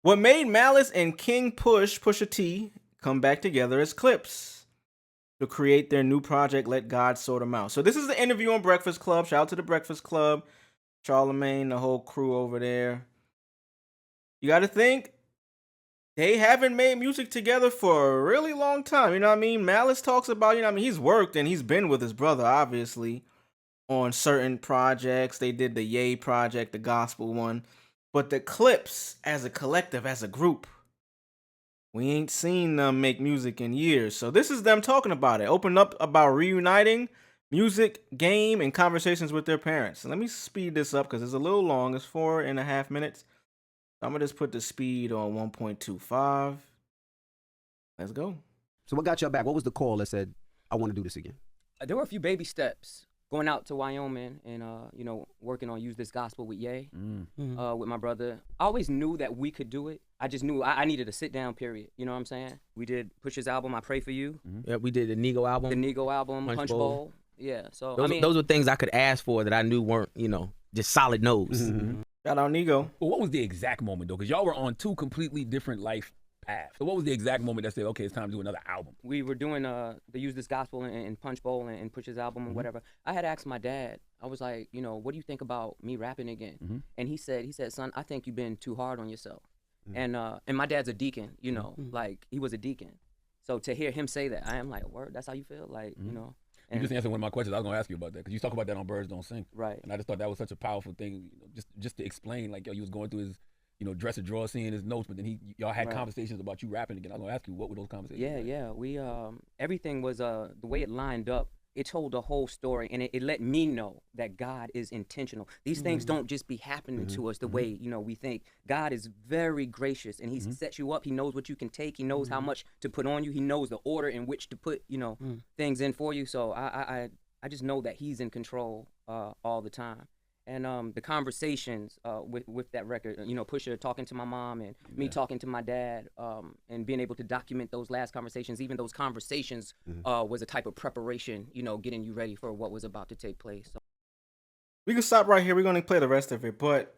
What made Malice and King Pusha T, come back together as Clipse to create their new project, Let God Sort Them Out. So this is the interview on Breakfast Club. Shout out to the Breakfast Club, Charlemagne, the whole crew over there. You got to think, they haven't made music together for a really long time. You know what I mean? Malice talks about, he's worked and he's been with his brother, obviously, on certain projects. They did the Ye project, the gospel one. But the Clipse, as a collective, as a group, we ain't seen them make music in years. So this is them talking about it. Open up about reuniting, music, game, and conversations with their parents. And let me speed this up because it's a little long. It's 4.5 minutes. I'm going to just put the speed on 1.25. Let's go. So what got y'all back? What was the call that said, I want to do this again? There were a few baby steps. Going out to Wyoming and, working on Use This Gospel with Ye, with my brother. I always knew that we could do it. I just knew I needed a sit-down period. You know what I'm saying? We did Push's album, I Pray For You. Yeah, we did the Nego album. The Nego album, Punch Bowl. Yeah, so, those were things I could ask for that I knew weren't, just solid no's. Shout out Nego. Well, what was the exact moment, though? Because y'all were on two completely different life paths. So what was the exact moment that said, okay, it's time to do another album? We were doing the Use This Gospel and Punch Bowl and Push's album and whatever. I had asked my dad, I was like, what do you think about me rapping again? And he said, son, I think you've been too hard on yourself. And my dad's a deacon, like he was a deacon. So to hear him say that, I am like, word, that's how you feel? Like, You just answered one of my questions. I was going to ask you about that because you talk about that on Birds Don't Sing. Right. And I just thought that was such a powerful thing, just to explain, like, yo, you was going through his, dresser drawer, seeing his notes, but then y'all had conversations about you rapping again. I was going to ask you, what were those conversations? Yeah. We, everything was, the way it lined up, it told the whole story, and it let me know that God is intentional. These things don't just be happening to us the way, we think. God is very gracious, and he sets you up. He knows what you can take. He knows how much to put on you. He knows the order in which to put, things in for you. So I just know that he's in control all the time. And the conversations with that record, Pusha talking to my mom and me talking to my dad, and being able to document those last conversations, even those conversations was a type of preparation, getting you ready for what was about to take place. So. We can stop right here. We're going to play the rest of it, but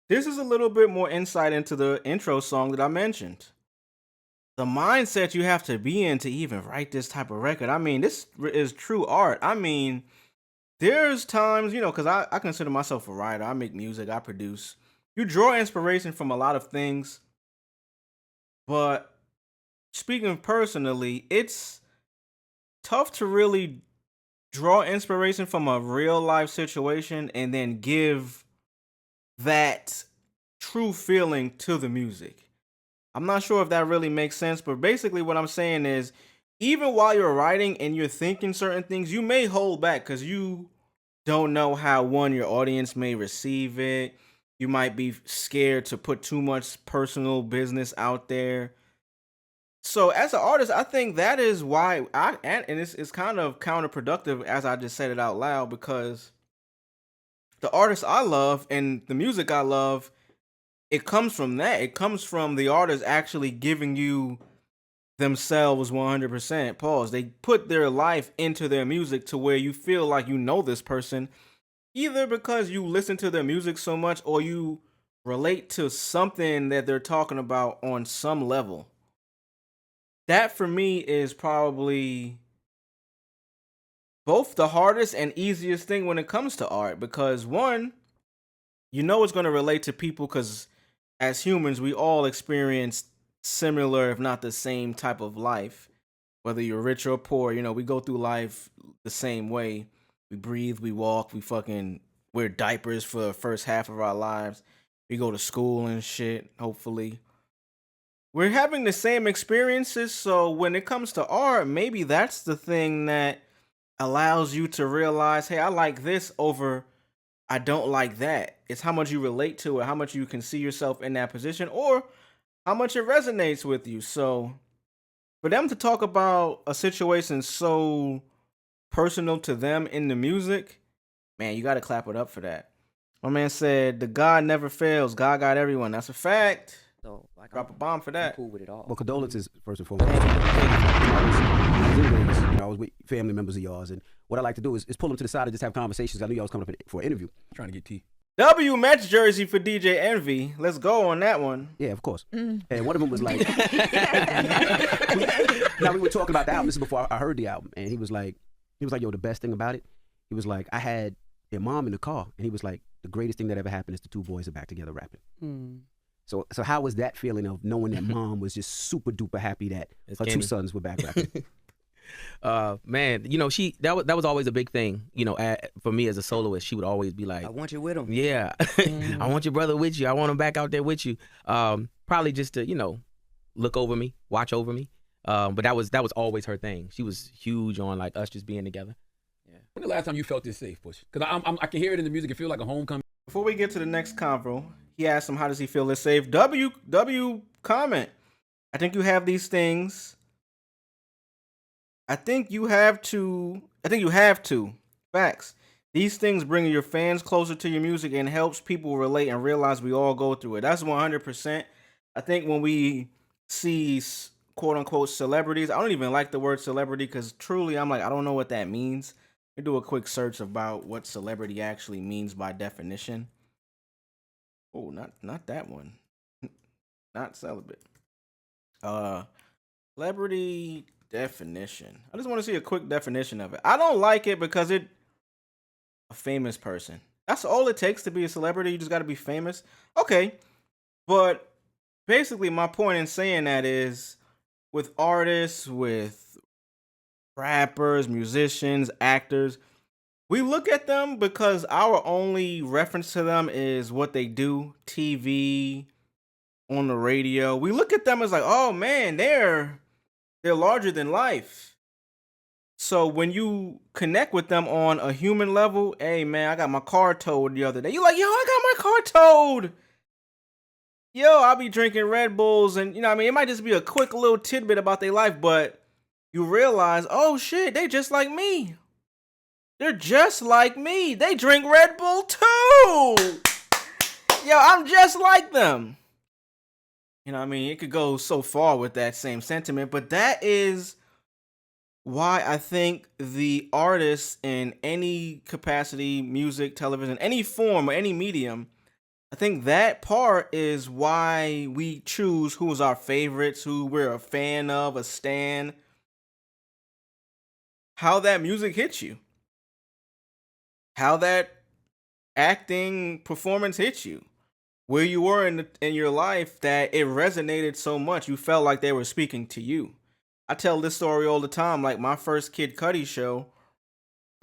this is a little bit more insight into the intro song that I mentioned. The mindset you have to be in to even write this type of record. I mean, this is true art. I mean, there's times, because I consider myself a writer. I make music, I produce. You draw inspiration from a lot of things. But speaking personally, it's tough to really draw inspiration from a real life situation and then give that true feeling to the music. I'm not sure if that really makes sense, but basically what I'm saying is, even while you're writing and you're thinking certain things, you may hold back because you don't know how, your audience may receive it. You might be scared to put too much personal business out there. So as an artist, I think that is why and it's kind of counterproductive as I just said it out loud, because the artists I love and the music I love, it comes from that. It comes from the artists actually giving you themselves 100%. Pause. They put their life into their music to where you feel like you know this person, either because you listen to their music so much or you relate to something that they're talking about on some level. That for me is probably both the hardest and easiest thing when it comes to art, because one, it's going to relate to people because as humans, we all experience similar, if not the same type of life, whether you're rich or poor. We go through life the same way. We breathe, we walk, we fucking wear diapers for the first half of our lives. We go to school and shit, hopefully. We're having the same experiences, so when it comes to art, maybe that's the thing that allows you to realize, hey, I like this over I don't like that. It's how much you relate to it, how much you can see yourself in that position, or how much it resonates with you. So for them to talk about a situation so personal to them in the music, man, you got to clap it up for that. My man said, the God never fails. God got everyone. That's a fact. So, drop a bomb for that. I'm cool with it all. Well, condolences, first and foremost. I was with family members of yours, and what I like to do is pull them to the side and just have conversations. I knew y'all was coming up for an interview. Trying to get tea. W Mets jersey for DJ Envy. Let's go on that one. Yeah, of course. And one of them was like, now we were talking about the album. This is before I heard the album, and he was like, yo, the best thing about it, he was like, I had their mom in the car, and he was like, the greatest thing that ever happened is the two boys are back together rapping. So how was that feeling of knowing that mom was just super duper happy that her two sons were back rapping? Man, you know, that was always a big thing. You know, for me as a soloist, she would always be like, I want you with him. yeah, I want your brother with you. I want him back out there with you. Probably just to, you know, look over me, watch over me. But that was always her thing. She was huge on like us just being together. Yeah. When the last time you felt this safe, Push? Because I can hear it in the music. It feels like a homecoming. Before we get to the next convo, he asked him, how does he feel this safe? W comment. I think you have these things. I think you have to. Facts. These things bring your fans closer to your music and helps people relate and realize we all go through it. That's 100%. I think when we see quote unquote celebrities, I don't even like the word celebrity because truly I'm like, I don't know what that means. We do a quick search about what celebrity actually means by definition. Oh, not that one. Not celibate. Celebrity definition. I just want to see a quick definition of it. I don't like it because a famous person. That's all it takes to be a celebrity. You just got to be famous. Okay. But basically my point in saying that is with artists, with rappers, musicians, actors, we look at them because our only reference to them is what they do, TV, on the radio. We look at them as like, oh man, they're larger than life. So when you connect with them on a human level, hey man, I got my car towed the other day. You're like, yo, I got my car towed. Yo, I'll be drinking Red Bulls and, you know what I mean? It might just be a quick little tidbit about their life, but you realize, oh shit, they just like me. They're just like me. They drink Red Bull too. Yo, I'm just like them. You know what I mean? It could go so far with that same sentiment, but that is why I think the artists in any capacity, music, television, any form or any medium, I think that part is why we choose who is our favorites, who we're a fan of, a stan. How that music hits you. How that acting performance hits you. Where you were in your life that it resonated so much, you felt like they were speaking to you. I tell this story all the time, like my first Kid Cudi show.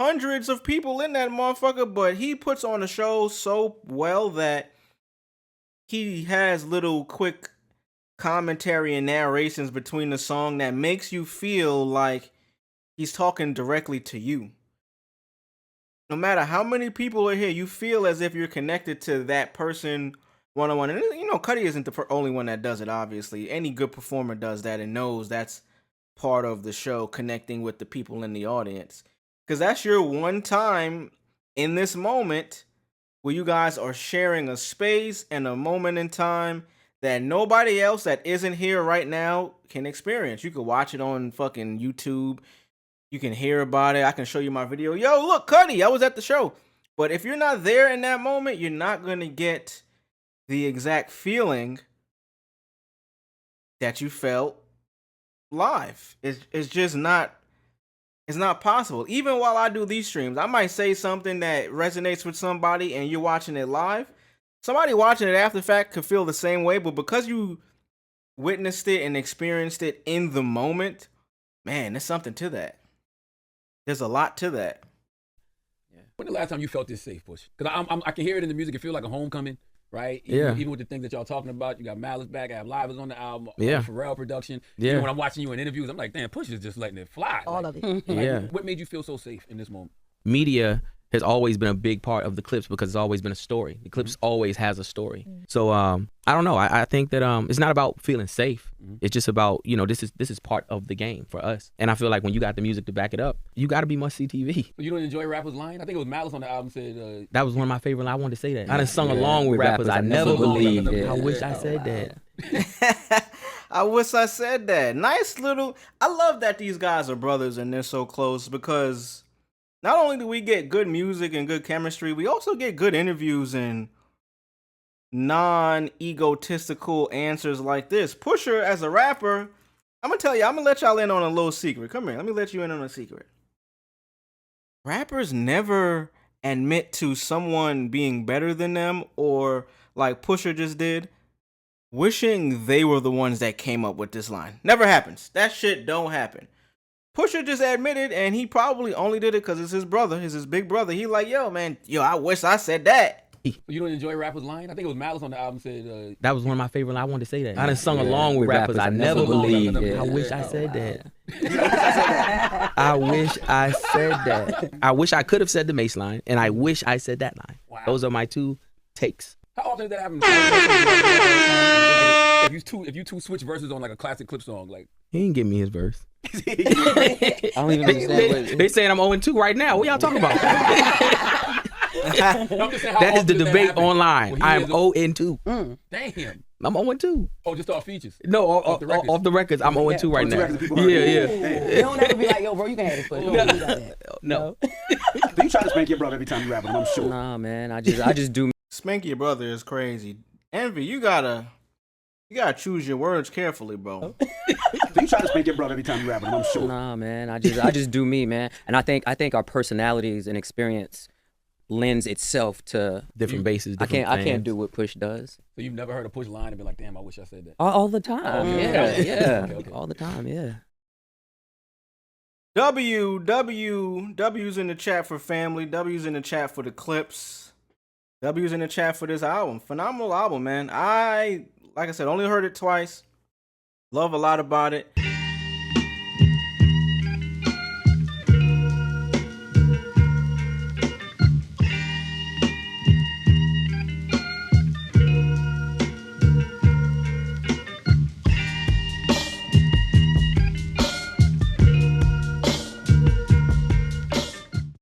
Hundreds of people in that motherfucker, but he puts on a show so well that he has little quick commentary and narrations between the song that makes you feel like he's talking directly to you. No matter how many people are here, you feel as if you're connected to that person one-on-one. And, you know, Cudi isn't the only one that does it, obviously. Any good performer does that and knows that's part of the show, connecting with the people in the audience. Because that's your one time in this moment where you guys are sharing a space and a moment in time that nobody else that isn't here right now can experience. You can watch it on fucking YouTube. You can hear about it. I can show you my video. Yo, look, Cudi, I was at the show. But if you're not there in that moment, you're not going to get the exact feeling that you felt live. It's just not, it's not possible. Even while I do these streams, I might say something that resonates with somebody and you're watching it live. Somebody watching it after the fact could feel the same way, but because you witnessed it and experienced it in the moment, man, there's something to that. There's a lot to that. Yeah. When the last time you felt this safe, Push? Because I can hear it in the music. It feels like a homecoming, right? Yeah. Even with the things that y'all talking about, you got Malice back. I have Livers on the album. Yeah. Pharrell production. Yeah. Even when I'm watching you in interviews, I'm like, damn, Push is just letting it fly. All like, of it. like, Yeah. What made you feel so safe in this moment? Media has always been a big part of the Clipse because it's always been a story. The Clipse always has a story. So I don't know. I think that it's not about feeling safe. It's just about, you know, this is part of the game for us. And I feel like when you got the music to back it up, you got to be must-see TV. You don't enjoy rappers lying? I think it was Malice on the album said. That was one of my favorite. I wanted to say that. I done sung along with rappers I never believed. I wish I said that. I wish I said that. Nice little. I love that these guys are brothers and they're so close because not only do we get good music and good chemistry, we also get good interviews and non-egotistical answers like this. Pusha, as a rapper, I'm gonna tell you, I'm gonna let y'all in on a little secret. Come here, let me let you in on a secret. Rappers never admit to someone being better than them, or like Pusha just did, wishing they were the ones that came up with this line. Never happens. That shit don't happen. Pusha just admitted, and he probably only did it because it's his brother, it's his big brother. He like, yo, man, I wish I said that. You don't enjoy rappers lying? I think it was Malice on the album said. That was one of my favorite. I wanted to say that. I done sung along with rappers. I never believed. I wish I said that. I wish I said that. I wish I could have said the Mace line, and I wish I said that line. Wow. Those are my two takes. How often does that happen? If you two switch verses on like a classic Clipse song, like He didn't give me his verse. I don't even understand. They saying I'm 0-2 right now. What y'all talking about? I'm just saying, how That is often the does debate happen? online. When he I'm is 0-2. Damn. I'm 0-2. Oh, just off features. No, Off the records. off the records, I'm 0-2 right now. Yeah. They don't ever be like, yo, bro, you can have this. No. You try to spank your brother every time you rap with him, I'm sure. Nah, man. I just do. Spank your brother is crazy. Envy, you gotta choose your words carefully, bro. You try to spank your brother every time you rap with him, I'm sure. Nah, man. I just do me, man. And I think our personalities and experience lends itself to Different bases. I can't fans. do what Push does So you've never heard a Push line and been like, damn, I wish I said that. all the time. Okay. Yeah, Okay. all the time. Yeah. W's in the chat for family. W's in the chat for the Clipse. W's in the chat for this album. Phenomenal album, man. Like I said, only heard it twice. Love a lot about it.